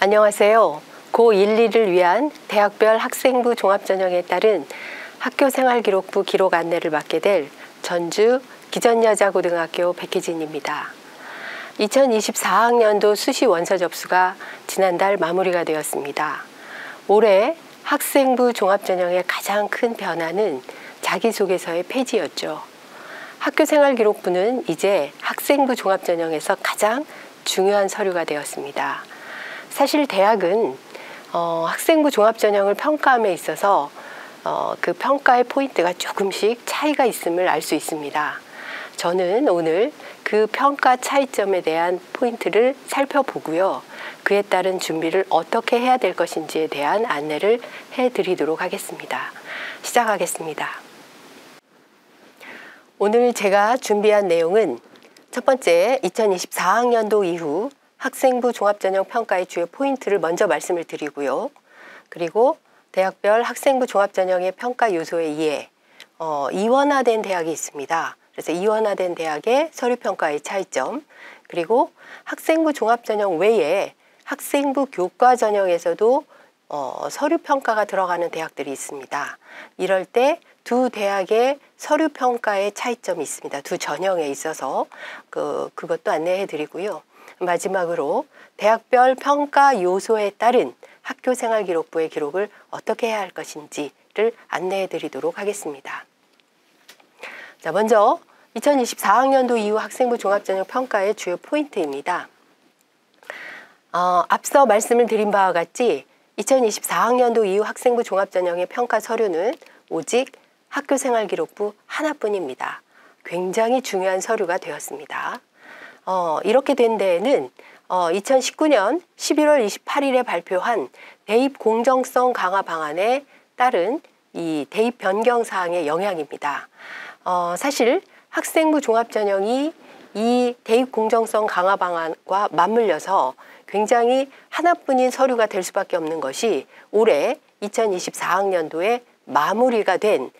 안녕하세요. 고1, 2를 위한 대학별 학생부 종합전형에 따른 학교생활기록부 기록 안내를 맡게 될 전주 기전여자고등학교 백혜진입니다. 2024학년도 수시 원서 접수가 지난달 마무리가 되었습니다. 올해 학생부 종합전형의 가장 큰 변화는 자기소개서의 폐지였죠. 학교생활기록부는 이제 학생부 종합전형에서 가장 중요한 서류가 되었습니다. 사실 대학은 학생부 종합전형을 평가함에 있어서 그 평가의 포인트가 조금씩 차이가 있음을 알 수 있습니다. 저는 오늘 그 평가 차이점에 대한 포인트를 살펴보고요. 그에 따른 준비를 어떻게 해야 될 것인지에 대한 안내를 해드리도록 하겠습니다. 시작하겠습니다. 오늘 제가 준비한 내용은 첫 번째, 2024학년도 이후 학생부 종합전형 평가의 주요 포인트를 먼저 말씀을 드리고요. 그리고 대학별 학생부 종합전형의 평가 요소에 의해 이원화된 대학이 있습니다. 그래서 이원화된 대학의 서류평가의 차이점, 그리고 학생부 종합전형 외에 학생부 교과전형에서도 서류평가가 들어가는 대학들이 있습니다. 이럴 때 두 대학의 서류평가의 차이점이 있습니다. 두 전형에 있어서 그것도 안내해 드리고요. 마지막으로 대학별 평가 요소에 따른 학교생활기록부의 기록을 어떻게 해야 할 것인지를 안내해 드리도록 하겠습니다. 자, 먼저 2024학년도 이후 학생부 종합전형 평가의 주요 포인트입니다. 앞서 말씀을 드린 바와 같이 2024학년도 이후 학생부 종합전형의 평가 서류는 오직 학교생활기록부 하나뿐입니다. 굉장히 중요한 서류가 되었습니다. 이렇게 된 데에는 2019년 11월 28일에 발표한 대입 공정성 강화 방안에 따른 이 대입 변경 사항의 영향입니다. 사실 학생부 종합전형이 이 대입 공정성 강화 방안과 맞물려서 굉장히 하나뿐인 서류가 될 수밖에 없는 것이 올해 2024학년도에 마무리가 된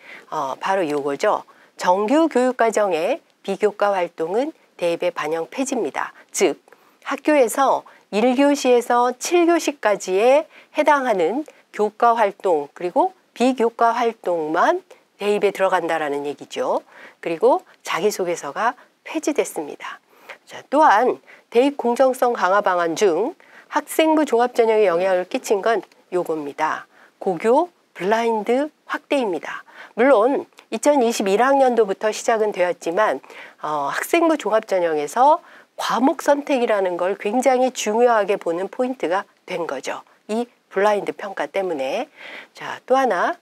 바로 이거죠. 정규 교육과정의 비교과 활동은 대입의 반영 폐지입니다. 즉 학교에서 1교시에서 7교시까지에 해당하는 교과 활동 그리고 비교과 활동만 대입에 들어간다라는 얘기죠. 그리고 자기소개서가 폐지됐습니다. 자, 또한 대입 공정성 강화 방안 중 학생부 종합전형에 영향을 끼친 건 요겁니다. 고교 블라인드 확대입니다. 물론 2021학년도부터 시작은 되었지만 학생부 종합전형에서 과목 선택이라는 걸 굉장히 중요하게 보는 포인트가 된 거죠. 이 블라인드 평가 때문에. 자, 또 하나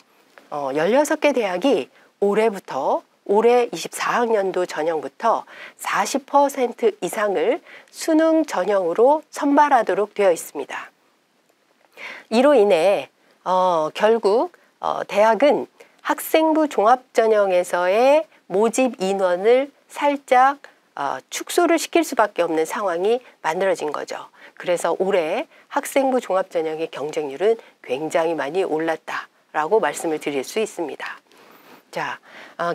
16개 대학이 올해 24학년도 전형부터 40% 이상을 수능 전형으로 선발하도록 되어 있습니다. 이로 인해 결국 대학은 학생부 종합전형에서의 모집 인원을 살짝 축소를 시킬 수밖에 없는 상황이 만들어진 거죠. 그래서 올해 학생부 종합전형의 경쟁률은 굉장히 많이 올랐다라고 말씀을 드릴 수 있습니다. 자,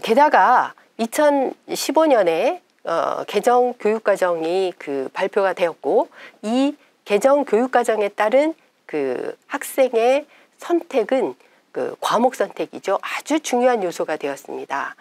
게다가 2015년에 개정 교육과정이 발표가 되었고 이 개정 교육과정에 따른 학생의 선택은 과목 선택이죠. 아주 중요한 요소가 되었습니다.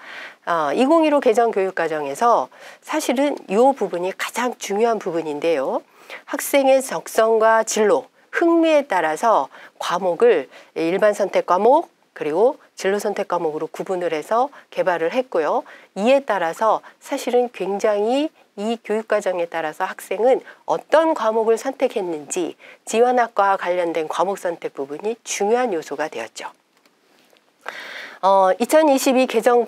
2015 개정 교육과정에서 사실은 이 부분이 가장 중요한 부분인데요. 학생의 적성과 진로, 흥미에 따라서 과목을 일반 선택 과목 그리고 진로 선택 과목으로 구분을 해서 개발을 했고요. 이에 따라서 사실은 굉장히 이 교육과정에 따라서 학생은 어떤 과목을 선택했는지 지원학과와 관련된 과목 선택 부분이 중요한 요소가 되었죠. 2022 개정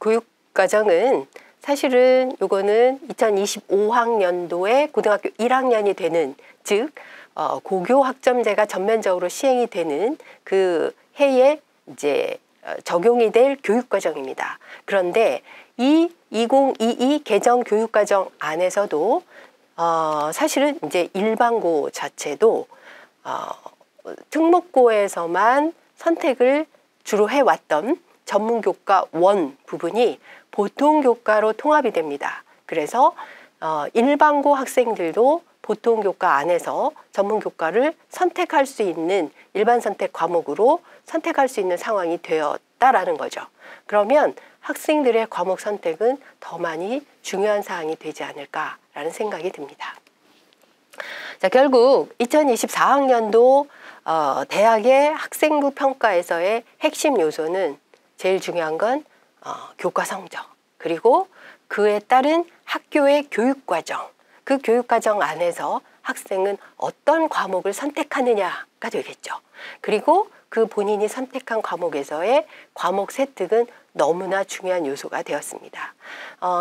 교육과정은 사실은 요거는 2025학년도에 고등학교 1학년이 되는 즉 고교 학점제가 전면적으로 시행이 되는 그 해에 이제 적용이 될 교육과정입니다. 그런데 이 2022 개정 교육과정 안에서도 사실은 이제 일반고 자체도 특목고에서만 선택을 주로 해왔던 전문교과 1 부분이 보통교과로 통합이 됩니다. 그래서 일반고 학생들도 보통 교과 안에서 전문 교과를 선택할 수 있는 일반 선택 과목으로 선택할 수 있는 상황이 되었다라는 거죠. 그러면 학생들의 과목 선택은 더 많이 중요한 사항이 되지 않을까라는 생각이 듭니다. 자, 결국 2024학년도 대학의 학생부 평가에서의 핵심 요소는 제일 중요한 건 교과 성적, 그리고 그에 따른 학교의 교육과정, 그 교육과정 안에서 학생은 어떤 과목을 선택하느냐가 되겠죠. 그리고 그 본인이 선택한 과목에서의 과목 세특은 너무나 중요한 요소가 되었습니다.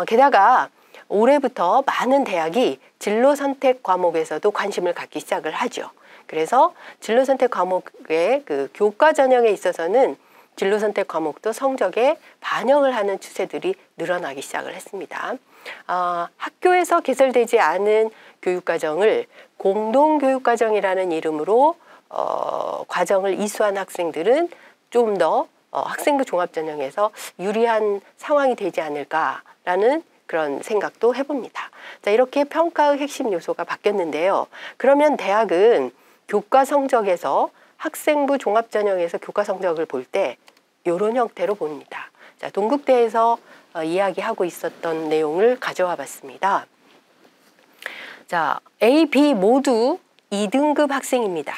게다가 올해부터 많은 대학이 진로 선택 과목에서도 관심을 갖기 시작을 하죠. 그래서 진로 선택 과목의 그 교과 전형에 있어서는 진로 선택 과목도 성적에 반영을 하는 추세들이 늘어나기 시작을 했습니다. 학교에서 개설되지 않은 교육과정을 공동교육과정이라는 이름으로 과정을 이수한 학생들은 좀 더 학생부 종합전형에서 유리한 상황이 되지 않을까라는 그런 생각도 해봅니다. 자, 이렇게 평가의 핵심 요소가 바뀌었는데요. 그러면 대학은 교과 성적에서 학생부 종합전형에서 교과 성적을 볼 때 이런 형태로 봅니다. 자, 동국대에서 이야기하고 있었던 내용을 가져와 봤습니다. 자, A, B 모두 2등급 학생입니다.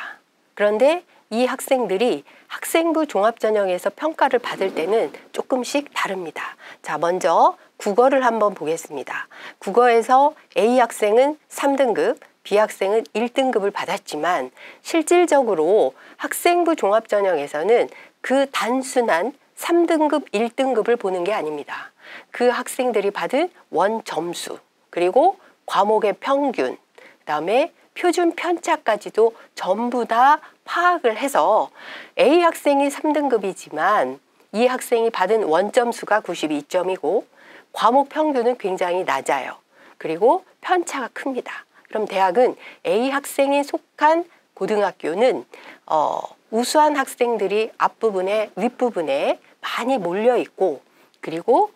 그런데 이 학생들이 학생부 종합전형에서 평가를 받을 때는 조금씩 다릅니다. 자, 먼저 국어를 한번 보겠습니다. 국어에서 A 학생은 3등급, B 학생은 1등급을 받았지만 실질적으로 학생부 종합전형에서는 그 단순한 3등급, 1등급을 보는 게 아닙니다. 그 학생들이 받은 원점수, 그리고 과목의 평균, 그다음에 표준 편차까지도 전부 다 파악을 해서 A 학생이 3등급이지만 이 학생이 받은 원점수가 92점이고 과목 평균은 굉장히 낮아요. 그리고 편차가 큽니다. 그럼 대학은 A 학생이 속한 고등학교는 우수한 학생들이 앞부분에 윗부분에 많이 몰려 있고, 그리고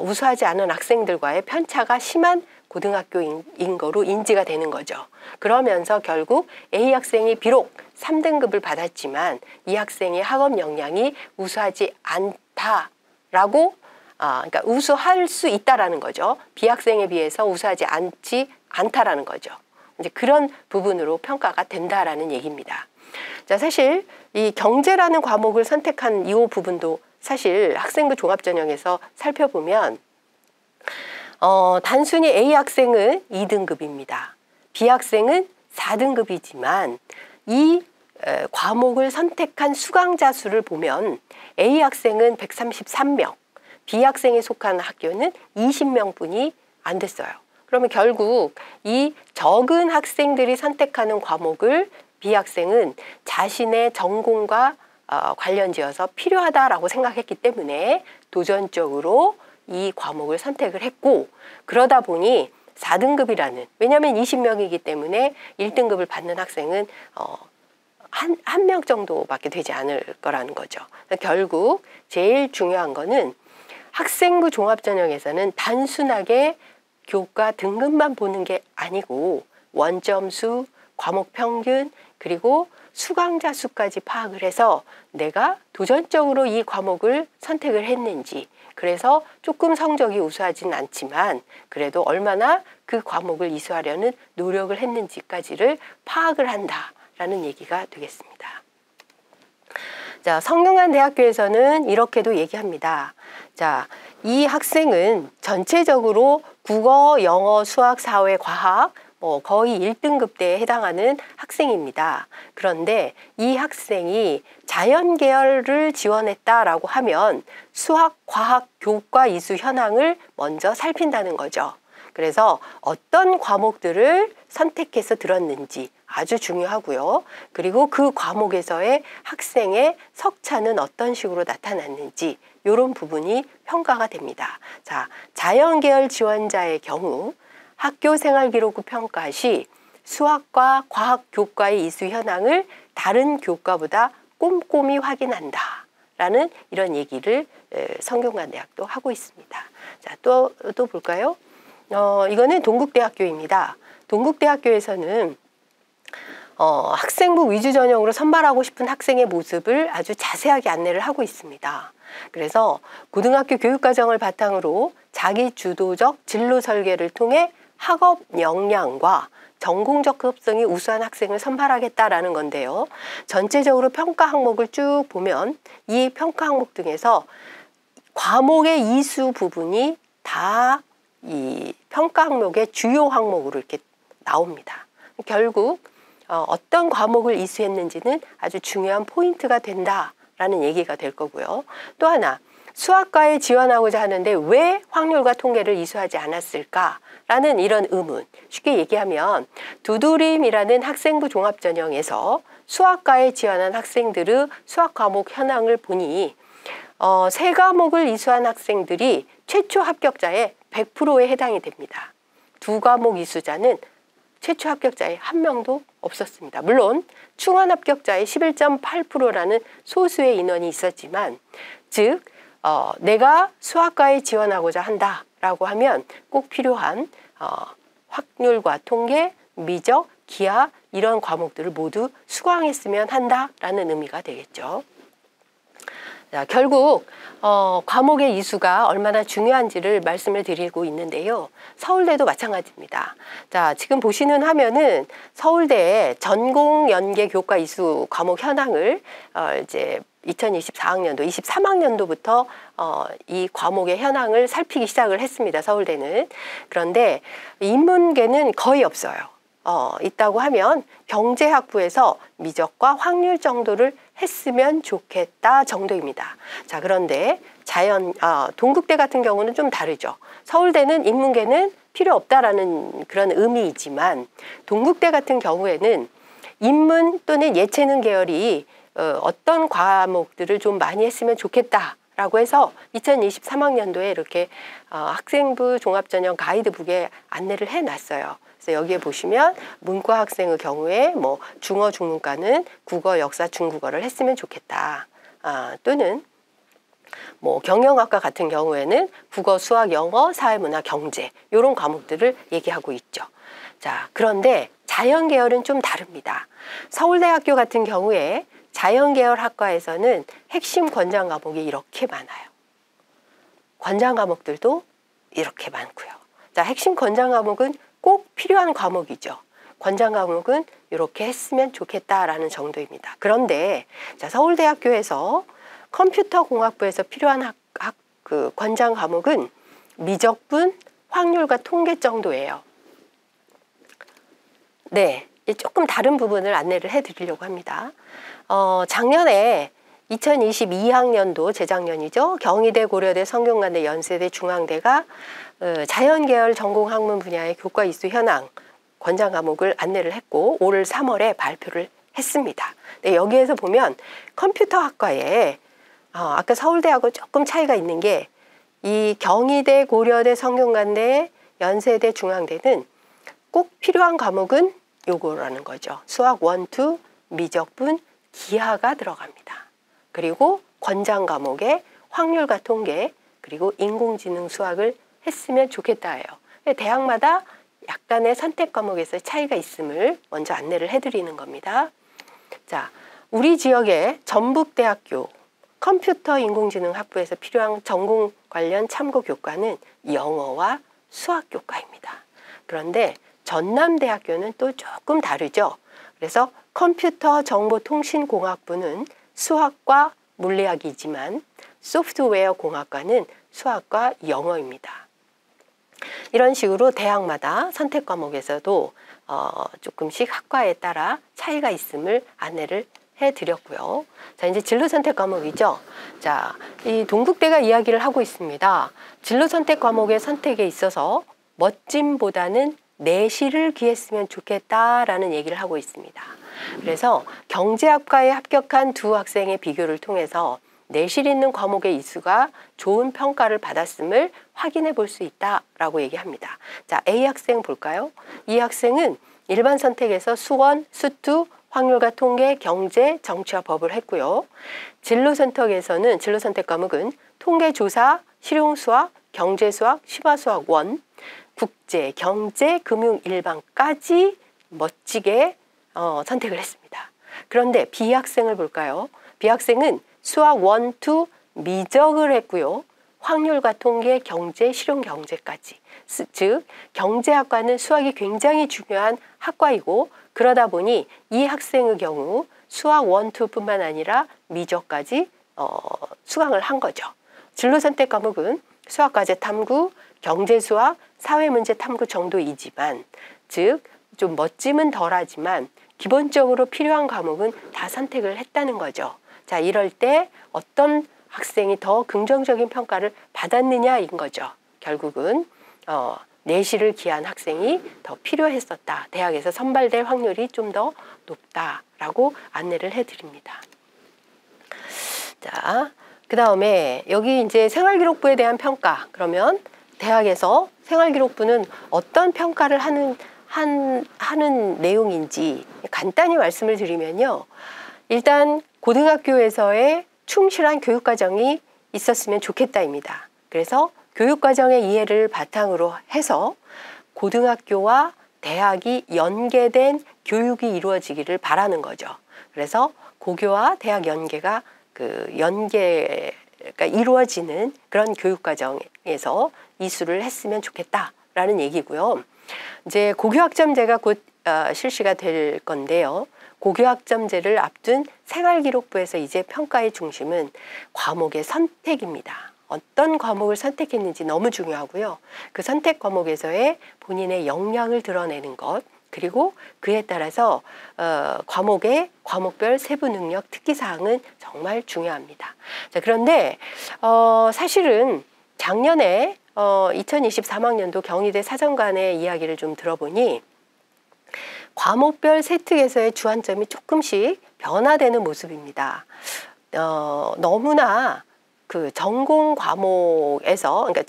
우수하지 않은 학생들과의 편차가 심한 고등학교인 거로 인지가 되는 거죠. 그러면서 결국 A 학생이 비록 3등급을 받았지만 이 학생의 학업 역량이 우수하지 않다라고 그러니까 우수할 수 있다라는 거죠. B 학생에 비해서 우수하지 않다라는 거죠. 이제 그런 부분으로 평가가 된다라는 얘기입니다. 자, 사실 이 경제라는 과목을 선택한 이 부분도 사실 학생부 종합전형에서 살펴보면 단순히 A 학생은 2등급입니다. B 학생은 4등급이지만 이 과목을 선택한 수강자 수를 보면 A 학생은 133명, B 학생이 속한 학교는 20명뿐이 안 됐어요. 그러면 결국 이 적은 학생들이 선택하는 과목을 B 학생은 자신의 전공과 관련지어서 필요하다라고 생각했기 때문에 도전적으로 이 과목을 선택을 했고, 그러다 보니 4등급이라는, 왜냐하면 20명이기 때문에 1등급을 받는 학생은 한 명 정도밖에 되지 않을 거라는 거죠. 결국 제일 중요한 거는 학생부 종합전형에서는 단순하게 교과 등급만 보는 게 아니고 원점수, 과목 평균, 그리고 수강자 수까지 파악을 해서 내가 도전적으로 이 과목을 선택을 했는지, 그래서 조금 성적이 우수하진 않지만 그래도 얼마나 그 과목을 이수하려는 노력을 했는지까지를 파악을 한다라는 얘기가 되겠습니다. 자, 성균관대학교에서는 이렇게도 얘기합니다. 자, 이 학생은 전체적으로 국어, 영어, 수학, 사회, 과학 거의 1등급대에 해당하는 학생입니다. 그런데 이 학생이 자연계열을 지원했다라고 하면 수학, 과학, 교과 이수 현황을 먼저 살핀다는 거죠. 그래서 어떤 과목들을 선택해서 들었는지 아주 중요하고요. 그리고 그 과목에서의 학생의 석차는 어떤 식으로 나타났는지 이런 부분이 평가가 됩니다. 자, 자연계열 지원자의 경우 학교생활기록부 평가 시 수학과 과학 교과의 이수 현황을 다른 교과보다 꼼꼼히 확인한다라는 이런 얘기를 성균관대학도 하고 있습니다. 자, 또 볼까요? 이거는 동국대학교입니다. 동국대학교에서는 학생부 위주 전형으로 선발하고 싶은 학생의 모습을 아주 자세하게 안내를 하고 있습니다. 그래서 고등학교 교육과정을 바탕으로 자기 주도적 진로 설계를 통해 학업 역량과 전공적 흡성이 우수한 학생을 선발하겠다라는 건데요. 전체적으로 평가 항목을 쭉 보면 이 평가 항목 등에서 과목의 이수 부분이 다 이 평가 항목의 주요 항목으로 이렇게 나옵니다. 결국 어떤 과목을 이수했는지는 아주 중요한 포인트가 된다라는 얘기가 될 거고요. 또 하나, 수학과에 지원하고자 하는데 왜 확률과 통계를 이수하지 않았을까라는 이런 의문. 쉽게 얘기하면 두드림이라는 학생부 종합전형에서 수학과에 지원한 학생들의 수학 과목 현황을 보니 세 과목을 이수한 학생들이 최초 합격자의 100%에 해당이 됩니다. 두 과목 이수자는 최초 합격자의 한 명도 없었습니다. 물론 충원 합격자의 11.8%라는 소수의 인원이 있었지만, 즉 내가 수학과에 지원하고자 한다라고 하면 꼭 필요한 확률과 통계, 미적, 기하 이런 과목들을 모두 수강했으면 한다라는 의미가 되겠죠. 자, 결국 과목의 이수가 얼마나 중요한지를 말씀을 드리고 있는데요. 서울대도 마찬가지입니다. 자, 지금 보시는 화면은 서울대의 전공연계 교과 이수 과목 현황을 이제 2024학년도, 23학년도부터 이 과목의 현황을 살피기 시작을 했습니다. 서울대는. 그런데 인문계는 거의 없어요. 있다고 하면 경제학부에서 미적과 확률 정도를 했으면 좋겠다 정도입니다. 자, 그런데 동국대 같은 경우는 좀 다르죠. 서울대는 인문계는 필요 없다라는 그런 의미이지만, 동국대 같은 경우에는 인문 또는 예체능 계열이 어떤 과목들을 좀 많이 했으면 좋겠다라고 해서 2023학년도에 이렇게 학생부 종합전형 가이드북에 안내를 해놨어요. 그래서 여기에 보시면 문과 학생의 경우에 뭐 중어 중문과는 국어, 역사, 중국어를 했으면 좋겠다. 또는 뭐 경영학과 같은 경우에는 국어, 수학, 영어, 사회문화, 경제 이런 과목들을 얘기하고 있죠. 자, 그런데 자연계열은 좀 다릅니다. 서울대학교 같은 경우에 자연계열 학과에서는 핵심 권장 과목이 이렇게 많아요. 권장 과목들도 이렇게 많고요. 자, 핵심 권장 과목은 꼭 필요한 과목이죠. 권장 과목은 이렇게 했으면 좋겠다라는 정도입니다. 그런데 자, 서울대학교에서 컴퓨터공학부에서 필요한 그 권장 과목은 미적분, 확률과 통계 정도예요. 네, 조금 다른 부분을 안내를 해드리려고 합니다. 작년에 2022학년도 재작년이죠. 경희대, 고려대, 성균관대, 연세대, 중앙대가 자연계열 전공학문 분야의 교과 이수 현황 권장 과목을 안내를 했고 올 3월에 발표를 했습니다. 네, 여기에서 보면 컴퓨터학과에 아까 서울대하고 조금 차이가 있는 게 이 경희대, 고려대, 성균관대, 연세대, 중앙대는 꼭 필요한 과목은 요거라는 거죠. 수학 1, 2, 미적분, 기하가 들어갑니다. 그리고 권장 과목에 확률과 통계, 그리고 인공지능 수학을 했으면 좋겠다예요. 대학마다 약간의 선택 과목에서 차이가 있음을 먼저 안내를 해드리는 겁니다. 자, 우리 지역의 전북대학교 컴퓨터 인공지능 학부에서 필요한 전공 관련 참고 교과는 영어와 수학 교과입니다. 그런데 전남대학교는 또 조금 다르죠. 그래서 컴퓨터 정보통신공학부는 수학과 물리학이지만 소프트웨어 공학과는 수학과 영어입니다. 이런 식으로 대학마다 선택 과목에서도 조금씩 학과에 따라 차이가 있음을 안내를 해드렸고요. 자, 이제 진로 선택 과목이죠. 자, 이 동국대가 이야기를 하고 있습니다. 진로 선택 과목의 선택에 있어서 멋짐보다는 내실을 귀했으면 좋겠다라는 얘기를 하고 있습니다. 그래서 경제학과에 합격한 두 학생의 비교를 통해서 내실 있는 과목의 이수가 좋은 평가를 받았음을 확인해 볼 수 있다라고 얘기합니다. 자, A 학생 볼까요? 이 학생은 일반 선택에서 수원, 수투, 확률과 통계, 경제, 정치와 법을 했고요. 진로 선택에서는 진로 선택 과목은 통계조사, 실용수학, 경제수학, 심화수학 1, 국제, 경제, 금융, 일반까지 멋지게 선택을 했습니다. 그런데 B학생을 볼까요? B학생은 수학 1, 2 미적을 했고요. 확률과 통계, 경제, 실용 경제까지. 즉 경제학과는 수학이 굉장히 중요한 학과이고 그러다 보니 이 학생의 경우 수학 1, 2뿐만 아니라 미적까지 수강을 한 거죠. 진로 선택 과목은 수학과제 탐구, 경제수학, 사회문제 탐구 정도이지만 즉 좀 멋짐은 덜하지만 기본적으로 필요한 과목은 다 선택을 했다는 거죠. 자, 이럴 때 어떤 학생이 더 긍정적인 평가를 받았느냐인 거죠. 결국은 내신을 기한 학생이 더 필요했었다. 대학에서 선발될 확률이 좀 더 높다라고 안내를 해드립니다. 자, 그 다음에 여기 이제 생활기록부에 대한 평가. 그러면 대학에서 생활기록부는 어떤 평가를 하는 내용인지 간단히 말씀을 드리면요. 일단 고등학교에서의 충실한 교육과정이 있었으면 좋겠다입니다. 그래서 교육과정의 이해를 바탕으로 해서 고등학교와 대학이 연계된 교육이 이루어지기를 바라는 거죠. 그래서 고교와 대학 연계가 이루어지는 그런 교육과정에서 이수를 했으면 좋겠다라는 얘기고요. 이제 고교학점제가 곧 실시가 될 건데요. 고교학점제를 앞둔 생활기록부에서 이제 평가의 중심은 과목의 선택입니다. 어떤 과목을 선택했는지 너무 중요하고요. 그 선택 과목에서의 본인의 역량을 드러내는 것, 그리고 그에 따라서 과목별 세부 능력, 특기사항은 정말 중요합니다. 자, 그런데 사실은 작년에 2023학년도 경희대 사정관의 이야기를 좀 들어보니 과목별 세특에서의 주안점이 조금씩 변화되는 모습입니다. 너무나 그 전공 과목에서, 그러니까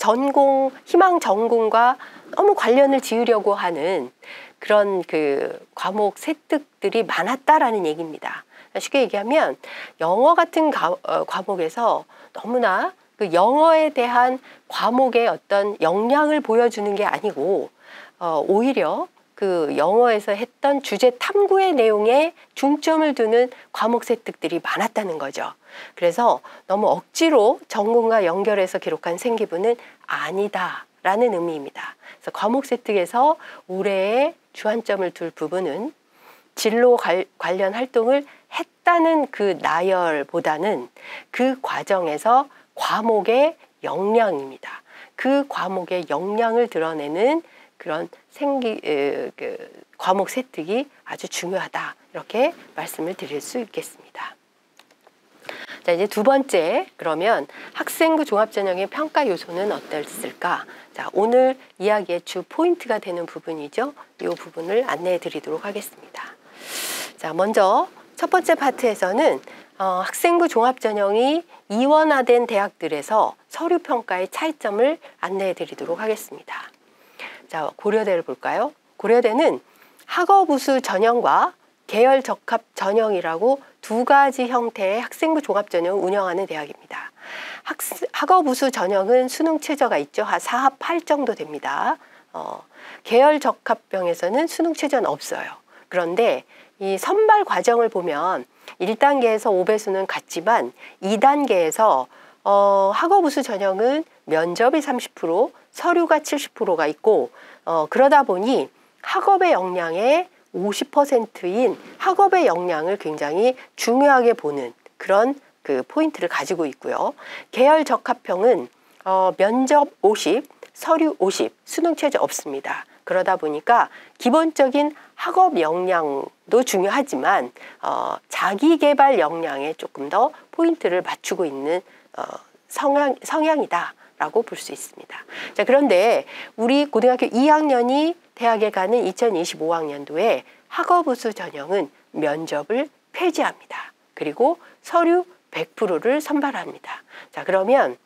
희망 전공과 너무 관련을 지으려고 하는 그런 그 과목 세특들이 많았다라는 얘기입니다. 쉽게 얘기하면 영어 같은 과목에서 너무나 그 영어에 대한 과목의 어떤 역량을 보여주는 게 아니고 오히려 그 영어에서 했던 주제 탐구의 내용에 중점을 두는 과목 세특들이 많았다는 거죠. 그래서 너무 억지로 전공과 연결해서 기록한 생기부는 아니다라는 의미입니다. 그래서 과목 세특에서 올해의 주안점을 둘 부분은 진로 관련 활동을 했다는 그 나열보다는 그 과정에서 과목의 역량입니다. 그 과목의 역량을 드러내는 그런 과목 세특이 아주 중요하다. 이렇게 말씀을 드릴 수 있겠습니다. 자, 이제 두 번째, 그러면 학생부 종합전형의 평가 요소는 어땠을까? 자, 오늘 이야기의 주 포인트가 되는 부분이죠. 이 부분을 안내해 드리도록 하겠습니다. 자, 먼저 첫 번째 파트에서는 학생부 종합전형이 이원화된 대학들에서 서류평가의 차이점을 안내해 드리도록 하겠습니다. 자, 고려대를 볼까요? 고려대는 학업우수 전형과 계열 적합 전형이라고 두 가지 형태의 학생부 종합전형을 운영하는 대학입니다. 학업우수 전형은 수능 최저가 있죠. 한 4합 8 정도 됩니다. 계열 적합병에서는 수능 최저는 없어요. 그런데 이 선발 과정을 보면 1단계에서 5배수는 같지만 2단계에서 학업우수 전형은 면접이 30%, 서류가 70%가 있고 그러다 보니 학업의 역량의 50%인 학업의 역량을 굉장히 중요하게 보는 그런 그 포인트를 가지고 있고요. 계열 적합형은 면접 50, 서류 50, 수능 최저 없습니다. 그러다 보니까 기본적인 학업 역량도 중요하지만 자기개발 역량에 조금 더 포인트를 맞추고 있는 성향이다라고 볼 수 있습니다. 자, 그런데 우리 고등학교 2학년이 대학에 가는 2025학년도에 학업우수 전형은 면접을 폐지합니다. 그리고 서류 100%를 선발합니다. 자, 그러면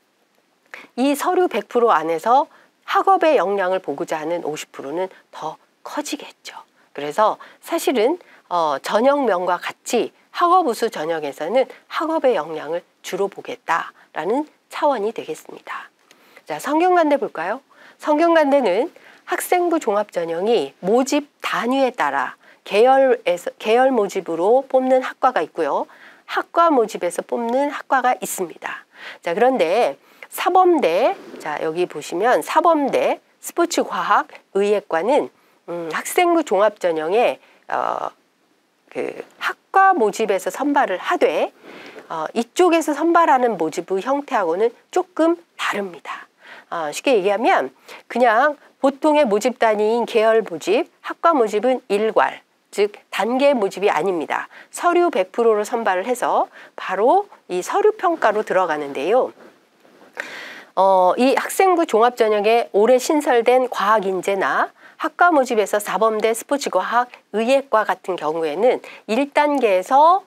이 서류 100% 안에서 학업의 역량을 보고자 하는 50%는 더 커지겠죠. 그래서 사실은 전형명과 같이 학업우수 전형에서는 학업의 역량을 주로 보겠다라는 차원이 되겠습니다. 자, 성균관대 볼까요? 성균관대는 학생부 종합전형이 모집 단위에 따라 계열 모집으로 뽑는 학과가 있고요. 학과 모집에서 뽑는 학과가 있습니다. 자, 그런데 사범대, 자, 여기 보시면 사범대 스포츠과학의예과는 학생부 종합전형에 그 학과 모집에서 선발을 하되 이쪽에서 선발하는 모집의 형태하고는 조금 다릅니다. 쉽게 얘기하면 그냥 보통의 모집 단위인 계열 모집, 학과 모집은 일괄, 즉 단계 모집이 아닙니다. 서류 100%로 선발을 해서 바로 이 서류 평가로 들어가는데요. 이 학생부 종합전형에 올해 신설된 과학인재나 학과 모집에서 사범대 스포츠과학의예과 같은 경우에는 1단계에서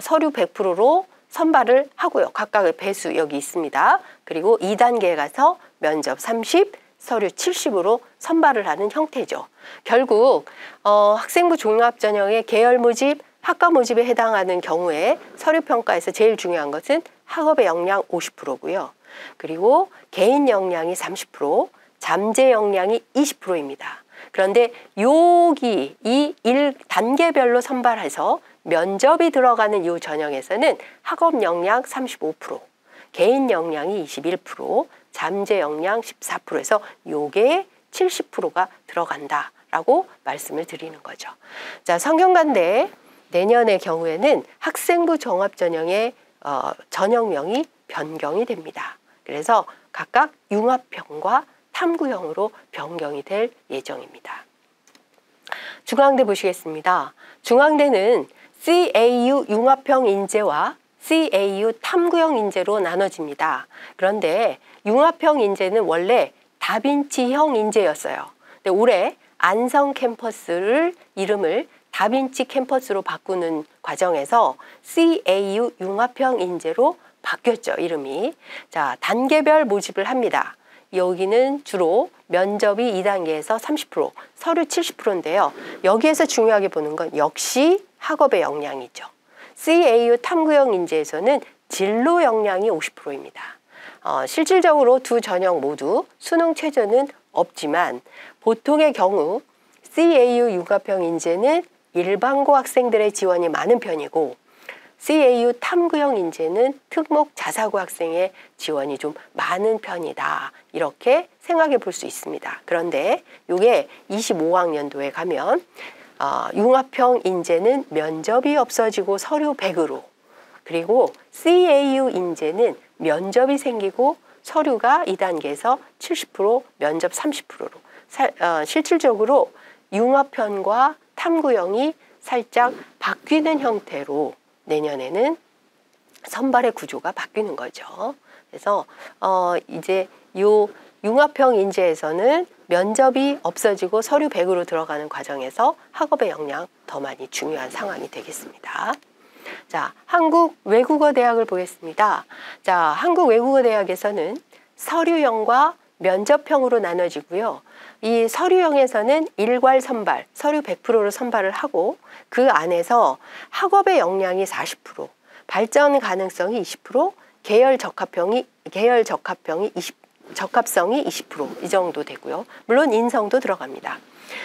서류 100%로 선발을 하고요. 각각의 배수 여기 있습니다. 그리고 2단계에 가서 면접 30, 서류 70으로 선발을 하는 형태죠. 결국 학생부 종합전형의 계열 모집, 학과 모집에 해당하는 경우에 서류 평가에서 제일 중요한 것은 학업의 역량 50%고요. 그리고 개인 역량이 30%, 잠재 역량이 20%입니다. 그런데 여기 이 1단계별로 선발해서 면접이 들어가는 이 전형에서는 학업 역량 35%, 개인 역량이 21%, 잠재 역량 14%에서 요게 70%가 들어간다라고 말씀을 드리는 거죠. 자, 성균관대 내년의 경우에는 학생부 종합전형의 전형명이 변경이 됩니다. 그래서 각각 융합형과 탐구형으로 변경이 될 예정입니다. 중앙대 보시겠습니다. 중앙대는 CAU 융합형 인재와 CAU 탐구형 인재로 나눠집니다. 그런데 융합형 인재는 원래 다빈치형 인재였어요. 근데 올해 안성 캠퍼스를 이름을 다빈치 캠퍼스로 바꾸는 과정에서 CAU 융합형 인재로 바뀌었죠, 이름이. 자, 단계별 모집을 합니다. 여기는 주로 면접이 2단계에서 30%, 서류 70%인데요. 여기에서 중요하게 보는 건 역시 학업의 역량이죠. CAU 탐구형 인재에서는 진로 역량이 50%입니다. 실질적으로 두 전형 모두 수능 최저는 없지만 보통의 경우 CAU 융합형 인재는 일반고 학생들의 지원이 많은 편이고 CAU 탐구형 인재는 특목 자사고 학생의 지원이 좀 많은 편이다. 이렇게 생각해 볼 수 있습니다. 그런데 이게 25학년도에 가면 융합형 인재는 면접이 없어지고 서류 100으로, 그리고 CAU 인재는 면접이 생기고 서류가 2단계에서 70%, 면접 30%로 실질적으로 융합형과 탐구형이 살짝 바뀌는 형태로 내년에는 선발의 구조가 바뀌는 거죠. 그래서 이제 요 융합형 인재에서는 면접이 없어지고 서류 100으로 들어가는 과정에서 학업의 역량 더 많이 중요한 상황이 되겠습니다. 자, 한국외국어대학을 보겠습니다. 자, 한국외국어대학에서는 서류형과 면접형으로 나눠지고요. 이 서류형에서는 일괄 선발, 서류 100%로 선발을 하고 그 안에서 학업의 역량이 40%, 발전 가능성이 20%, 계열 적합성이 20% 이 정도 되고요. 물론 인성도 들어갑니다.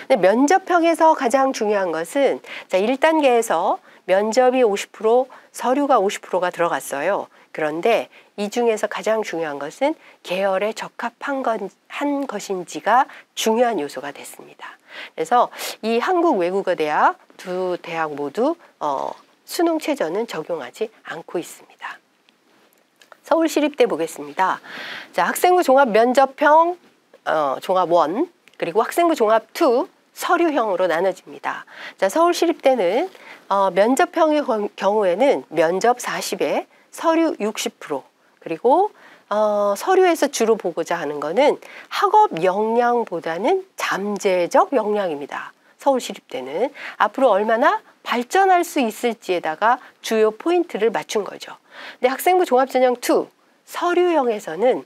근데 면접형에서 가장 중요한 것은 자, 1단계에서 면접이 50%, 서류가 50%가 들어갔어요. 그런데 이 중에서 가장 중요한 것은 계열에 적합한 것인지가 중요한 요소가 됐습니다. 그래서 이 한국외국어대학 두 대학 모두 수능 최저는 적용하지 않고 있습니다. 서울시립대 보겠습니다. 자, 학생부 종합 면접형 종합 1 그리고 학생부 종합 2 서류형으로 나눠집니다. 자, 서울시립대는 면접형의 경우에는 면접 40에 서류 60%, 그리고 서류에서 주로 보고자 하는 거는 학업 역량보다는 잠재적 역량입니다. 서울시립대는 앞으로 얼마나 발전할 수 있을지에다가 주요 포인트를 맞춘 거죠. 근데 학생부 종합전형 2 서류형에서는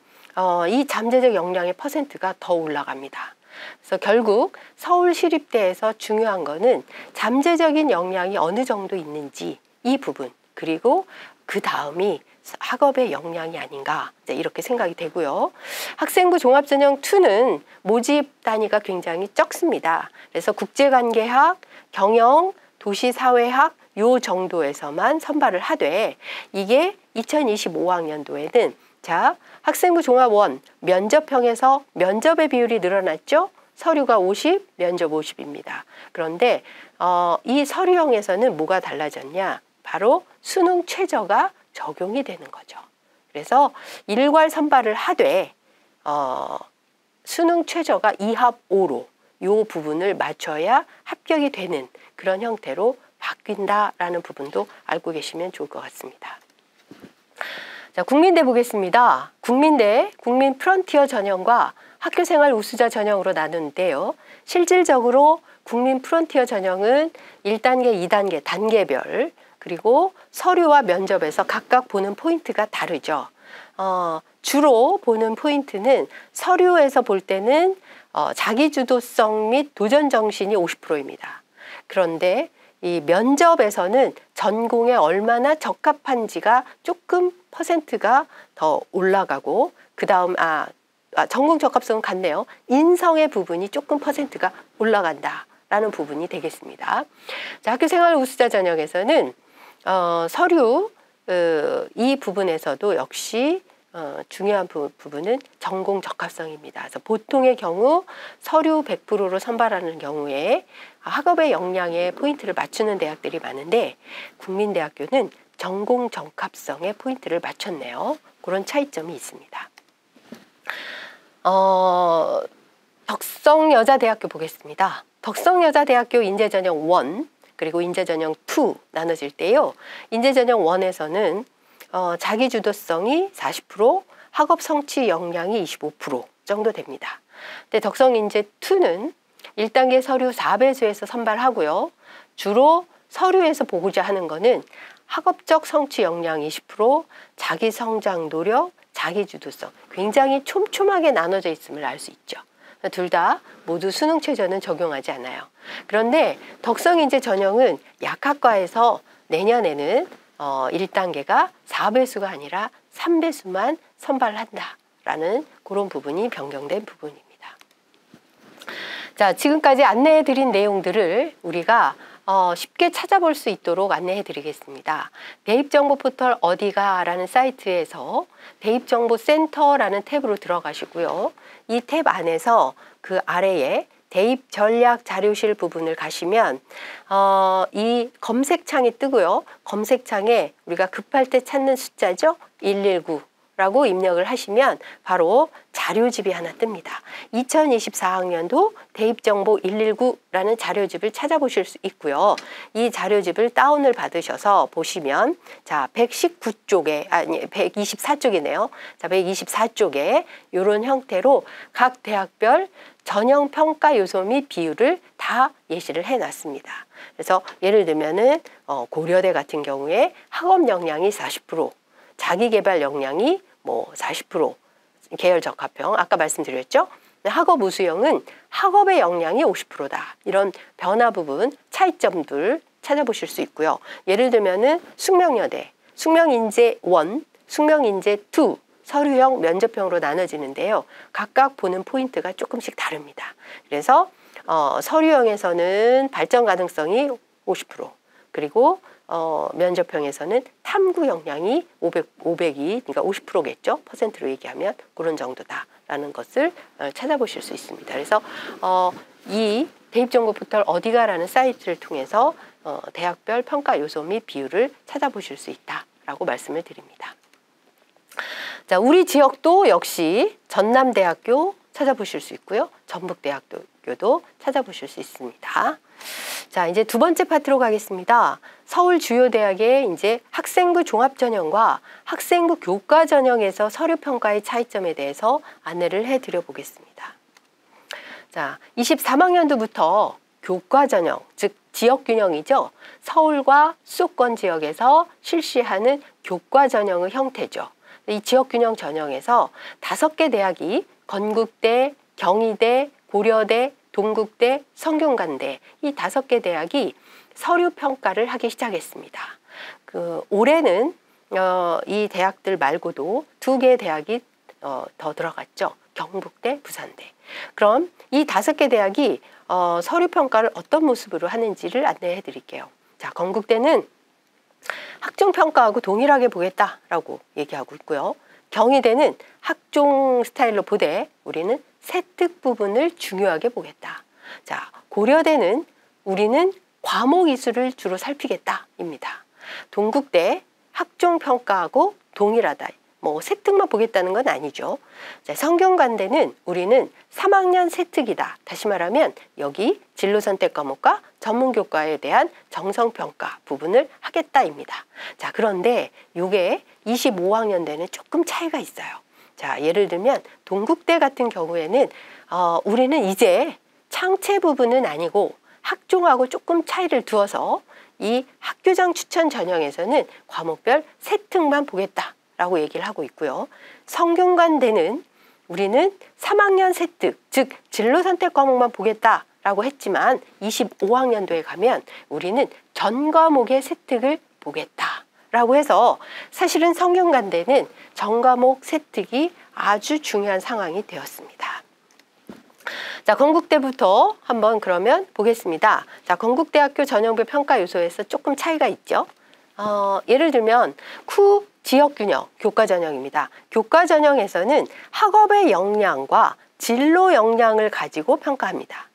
이 잠재적 역량의 퍼센트가 더 올라갑니다. 그래서 결국 서울시립대에서 중요한 거는 잠재적인 역량이 어느 정도 있는지 이 부분, 그리고 그 다음이 학업의 역량이 아닌가 이렇게 생각이 되고요. 학생부 종합전형 2는 모집 단위가 굉장히 적습니다. 그래서 국제관계학, 경영, 도시사회학 요 정도에서만 선발을 하되 이게 2025학년도에는 자 학생부 종합 1 면접형에서 면접의 비율이 늘어났죠. 서류가 50, 면접 50입니다. 그런데 이 서류형에서는 뭐가 달라졌냐? 바로 수능 최저가 적용이 되는 거죠. 그래서 일괄 선발을 하되 수능 최저가 2합 5로 이 부분을 맞춰야 합격이 되는 그런 형태로 바뀐다라는 부분도 알고 계시면 좋을 것 같습니다. 자, 국민대 보겠습니다. 국민대 국민 프론티어 전형과 학교생활 우수자 전형으로 나누는데요. 실질적으로 국민 프론티어 전형은 1단계, 2단계 단계별 그리고 서류와 면접에서 각각 보는 포인트가 다르죠. 주로 보는 포인트는 서류에서 볼 때는 자기주도성 및 도전 정신이 50%입니다. 그런데 이 면접에서는 전공에 얼마나 적합한지가 조금 퍼센트가 더 올라가고 그 다음 전공 적합성은 같네요. 인성의 부분이 조금 퍼센트가 올라간다라는 부분이 되겠습니다. 자, 학교생활 우수자 전형에서는 서류 이 부분에서도 역시 중요한 부분은 전공 적합성입니다. 그래서 보통의 경우 서류 100%로 선발하는 경우에 학업의 역량에 포인트를 맞추는 대학들이 많은데 국민대학교는 전공 적합성에 포인트를 맞췄네요. 그런 차이점이 있습니다. 덕성여자대학교 보겠습니다. 덕성여자대학교 인재전형 1 그리고 인재전형 2 나눠질 때요. 인재전형 1에서는 자기주도성이 40%, 학업 성취 역량이 25% 정도 됩니다. 근데 덕성인재 2는 1단계 서류 4배수에서 선발하고요. 주로 서류에서 보고자 하는 거는 학업적 성취 역량 20%, 자기 성장 노력, 자기 주도성 굉장히 촘촘하게 나눠져 있음을 알 수 있죠. 둘 다 모두 수능 최저는 적용하지 않아요. 그런데 덕성인재 전형은 약학과에서 내년에는 1단계가 4배수가 아니라 3배수만 선발한다라는 그런 부분이 변경된 부분입니다. 자, 지금까지 안내해 드린 내용들을 우리가 쉽게 찾아볼 수 있도록 안내해 드리겠습니다. 대입정보 포털 어디가 라는 사이트에서 대입정보센터라는 탭으로 들어가시고요. 이 탭 안에서 그 아래에 대입 전략 자료실 부분을 가시면 이 검색창이 뜨고요. 검색창에 우리가 급할 때 찾는 숫자죠. 119라고 입력을 하시면 바로 자료집이 하나 뜹니다. 2024학년도 대입정보 119라는 자료집을 찾아보실 수 있고요. 이 자료집을 다운을 받으셔서 보시면 자 119쪽에 아니 124쪽이네요. 자 124쪽에 이런 형태로 각 대학별 전형 평가 요소 및 비율을 다 예시를 해놨습니다. 그래서 예를 들면은 고려대 같은 경우에 학업 역량이 40%, 자기개발 역량이 뭐 40%, 계열 적합형 아까 말씀드렸죠. 학업 우수형은 학업의 역량이 50%다. 이런 변화 부분 차이점들 찾아보실 수 있고요. 예를 들면은 숙명여대, 숙명인재 1, 숙명인재 2 서류형, 면접형으로 나눠지는데요. 각각 보는 포인트가 조금씩 다릅니다. 그래서 서류형에서는 발전 가능성이 50%, 그리고 면접형에서는 탐구 역량이 500이 그러니까 50%겠죠. 퍼센트로 얘기하면 그런 정도다라는 것을 찾아보실 수 있습니다. 그래서 이 대입정보 포털 어디가라는 사이트를 통해서 대학별 평가 요소 및 비율을 찾아보실 수 있다라고 말씀을 드립니다. 자, 우리 지역도 역시 전남대학교 찾아보실 수 있고요. 전북대학교도 찾아보실 수 있습니다. 자, 이제 두 번째 파트로 가겠습니다. 서울 주요 대학의 이제 학생부 종합 전형과 학생부 교과 전형에서 서류 평가의 차이점에 대해서 안내를 해 드려 보겠습니다. 자, 23학년도부터 교과 전형, 즉 지역 균형이죠. 서울과 수도권 지역에서 실시하는 교과 전형의 형태죠. 이 지역균형 전형에서 5개 대학이 건국대, 경희대, 고려대, 동국대, 성균관대 이 5개 대학이 서류 평가를 하기 시작했습니다. 올해는 이 대학들 말고도 2개의 대학이 더 들어갔죠. 경북대, 부산대. 그럼 이 5개 대학이 서류평가를 어떤 모습으로 하는지를 안내해 드릴게요. 자, 건국대는 학종평가하고 동일하게 보겠다라고 얘기하고 있고요. 경희대는 학종 스타일로 보되 우리는 세특 부분을 중요하게 보겠다. 자, 고려대는 우리는 과목 이수를 주로 살피겠다입니다. 동국대 학종평가하고 동일하다. 뭐 세특만 보겠다는 건 아니죠. 자, 성균관대는 우리는 3학년 세특이다. 다시 말하면 여기 진로선택 과목과 전문교과에 대한 정성평가 부분을 하겠다입니다. 자, 그런데 이게 25학년대는 조금 차이가 있어요. 자, 예를 들면 동국대 같은 경우에는 우리는 이제 창체 부분은 아니고 학종하고 조금 차이를 두어서 이 학교장 추천 전형에서는 과목별 세특만 보겠다라고 얘기를 하고 있고요. 성균관대는 우리는 3학년 세특, 즉 진로선택 과목만 보겠다라고 했지만 25학년도에 가면 우리는 전 과목의 세특을 보겠다라고 해서 사실은 성균관대는 전 과목 세특이 아주 중요한 상황이 되었습니다. 자, 건국대부터 한번 그러면 보겠습니다. 자, 건국대학교 전형별 평가 요소에서 조금 차이가 있죠. 예를 들면 지역균형 교과 전형입니다. 교과 전형에서는 학업의 역량과 진로 역량을 가지고 평가합니다.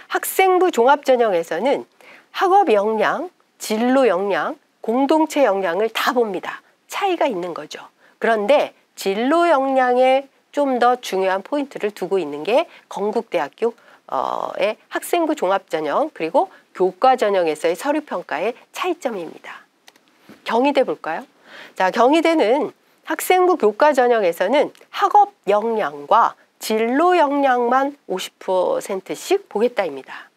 학생부 종합 전형에서는 학업 역량, 진로 역량, 공동체 역량을 다 봅니다. 차이가 있는 거죠. 그런데 진로 역량에 좀 더 중요한 포인트를 두고 있는 게 건국대학교의 학생부 종합 전형 그리고 교과 전형에서의 서류 평가의 차이점입니다. 경희대 볼까요? 자, 경희대는 학생부 교과 전형에서는 학업 역량과 진로 역량만 50%씩 보겠다입니다.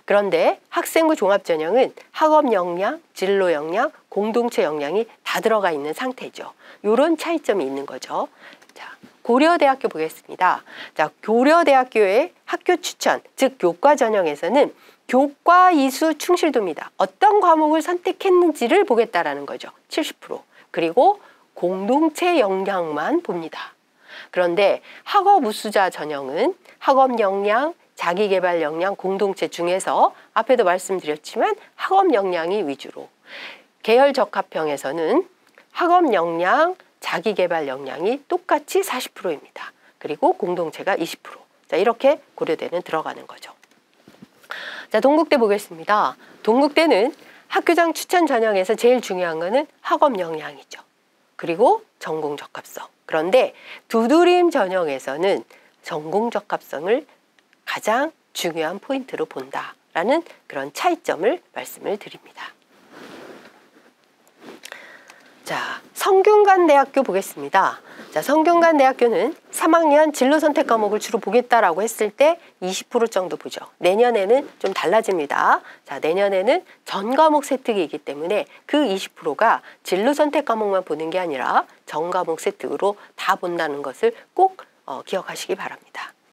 그런데 학생부 종합 전형은 학업 역량, 진로 역량, 공동체 역량이 다 들어가 있는 상태죠. 이런 차이점이 있는 거죠. 자, 고려대학교 보겠습니다. 자, 고려대학교의 학교 추천, 즉 교과 전형에서는 교과 이수 충실도입니다. 어떤 과목을 선택했는지를 보겠다라는 거죠. 70%. 그리고 공동체 역량만 봅니다. 그런데 학업 우수자 전형은 학업 역량, 자기개발 역량, 공동체 중에서 앞에도 말씀드렸지만 학업 역량이 위주로, 계열 적합형에서는 학업 역량, 자기개발 역량이 똑같이 40%입니다. 그리고 공동체가 20%. 자, 이렇게 고려대는 들어가는 거죠. 자, 동국대 보겠습니다. 동국대는 학교장 추천 전형에서 제일 중요한 거는 학업 역량이죠. 그리고 전공 적합성. 그런데 두드림 전형에서는 전공 적합성을 가장 중요한 포인트로 본다라는 그런 차이점을 말씀을 드립니다. 자, 성균관대학교 보겠습니다. 자, 성균관대학교는 3학년 진로선택 과목을 주로 보겠다라고 했을 때 20% 정도 보죠. 내년에는 좀 달라집니다. 자, 내년에는 전 과목 세특이기 때문에 그 20%가 진로선택 과목만 보는 게 아니라 전 과목 세특으로 다 본다는 것을 꼭 기억하시기 바랍니다.